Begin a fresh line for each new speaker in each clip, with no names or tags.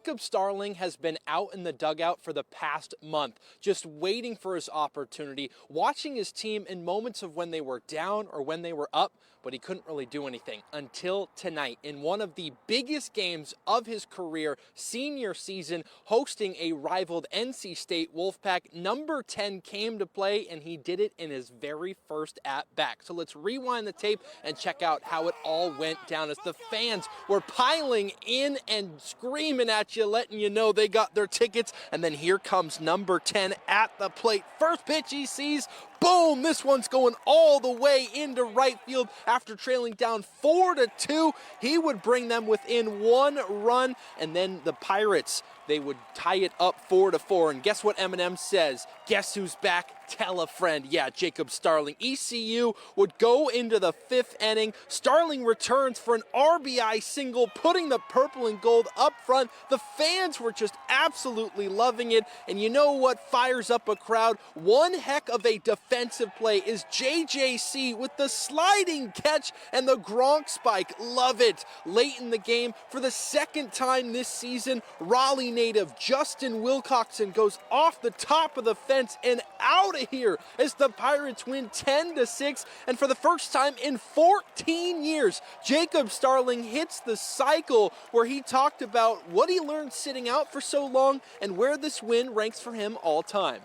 Jacob Starling has been out in the dugout for the past month, just waiting for his opportunity, watching his team in moments of when they were down or when they were up, but he couldn't really do anything until tonight in one of the biggest games of his career, senior season, hosting a rivaled NC State Wolfpack. Number 10 came to play, and he did it in his very first at-bat. So let's rewind the tape and check out how it all went down as the fans were piling in and screaming at you, letting you know they got their tickets. And then here comes number 10 at the plate. First pitch he sees, boom, this one's going all the way into right field. After trailing down 4-2, he would bring them within one run, and then the Pirates, they would tie it up 4-4. And guess what Eminem says? Guess who's back? Tell a friend. Yeah, Jacob Starling. ECU would go into the fifth inning. Starling returns for an RBI single, putting the purple and gold up front. The fans were just absolutely loving it. And you know what fires up a crowd? One heck of a defensive play is JJC with the sliding catch and the Gronk spike. Love it. Late in the game, for the second time this season, Raleigh native Justin Wilcoxon goes off the top of the fence and out of here as the Pirates win 10-6. And for the first time in 14 years, Jacob Starling hits the cycle where he talked about what he learned sitting out for so long and where this win ranks for him all time.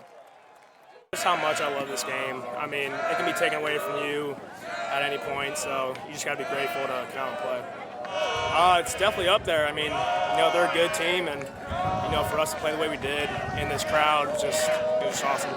Just how much I love this game. I mean, it can be taken away from you at any point, so you just got to be grateful to come out and play. It's definitely up there. I mean, they're a good team, and, for us to play the way we did in this crowd, it was awesome.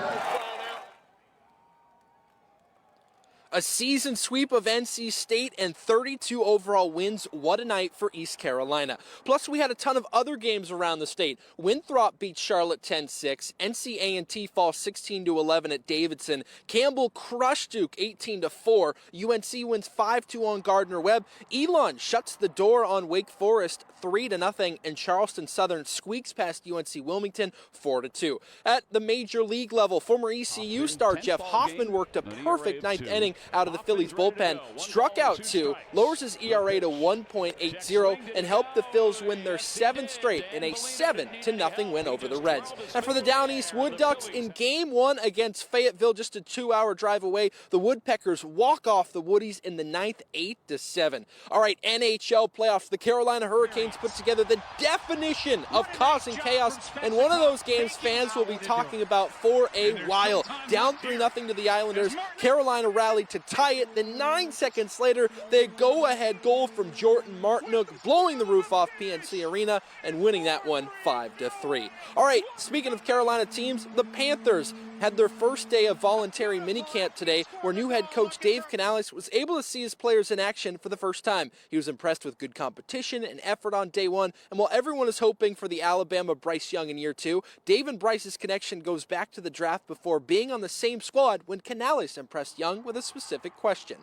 A season sweep of NC State and 32 overall wins. What a night for East Carolina. Plus, we had a ton of other games around the state. Winthrop beats Charlotte 10-6. NC falls 16-11 at Davidson. Campbell crushed Duke 18-4. UNC wins 5-2 on Gardner-Webb. Elon shuts the door on Wake Forest 3-0, and Charleston Southern squeaks past UNC Wilmington 4-2. At the major league level, former ECU star Jeff Hoffman worked a perfect ninth inning out of the Phillies bullpen, struck out 2, lowers his ERA to 1.80, and helped the Phils win their 7th straight in a 7-0 win over the Reds. And for the Down East Wood Ducks, in Game 1 against Fayetteville, just a 2-hour drive away, the Woodpeckers walk off the Woodies in the 9th, 8-7. All right, NHL playoffs. The Carolina Hurricanes put together the definition of causing chaos, and one of those games fans will be talking about for a while. Down 3-0 to the Islanders, Carolina rallied to tie it. Then 9 seconds later, the go-ahead goal from Jordan Martinook, blowing the roof off PNC Arena and winning that one 5-3. All right, speaking of Carolina teams, the Panthers had their first day of voluntary minicamp today, where new head coach Dave Canales was able to see his players in action for the first time. He was impressed with good competition and effort on day one, and while everyone is hoping for the Alabama Bryce Young in year 2, Dave and Bryce's connection goes back to the draft before being on the same squad when Canales impressed Young with a specific question.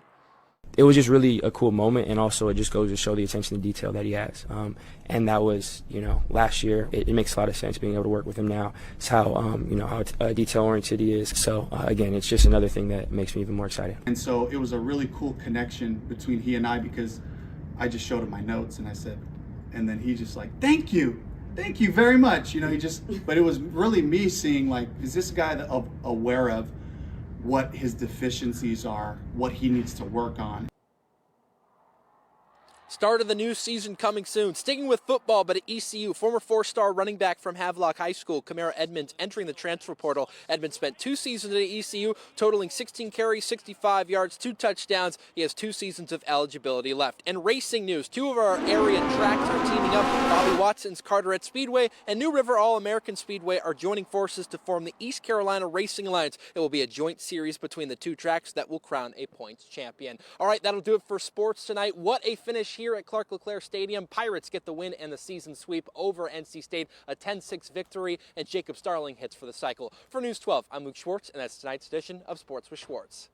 It was just really a cool moment, and also it just goes to show the attention to detail that he has. And that was, last year. It makes a lot of sense being able to work with him now. It's how, how detail-oriented he is. So, again, it's just another thing that makes me even more excited.
And so it was a really cool connection between he and I, because I just showed him my notes, and I said, and then he just like, thank you very much. But it was really me seeing, like, is this guy aware of what his deficiencies are, what he needs to work on.
Start of the new season coming soon. Sticking with football, but at ECU, former 4-star running back from Havelock High School, Kamara Edmonds, entering the transfer portal. Edmonds spent 2 seasons at ECU, totaling 16 carries, 65 yards, 2 touchdowns. He has 2 seasons of eligibility left. And racing news, 2 of our area tracks are teaming up. Bobby Watson's Carteret Speedway and New River All-American Speedway are joining forces to form the East Carolina Racing Alliance. It will be a joint series between the 2 tracks that will crown a points champion. All right, that'll do it for sports tonight. What a finish here at Clark-LeClair Stadium. Pirates get the win and the season sweep over NC State, a 10-6 victory, and Jacob Starling hits for the cycle. For News 12, I'm Luke Schwartz, and that's tonight's edition of Sports with Schwartz.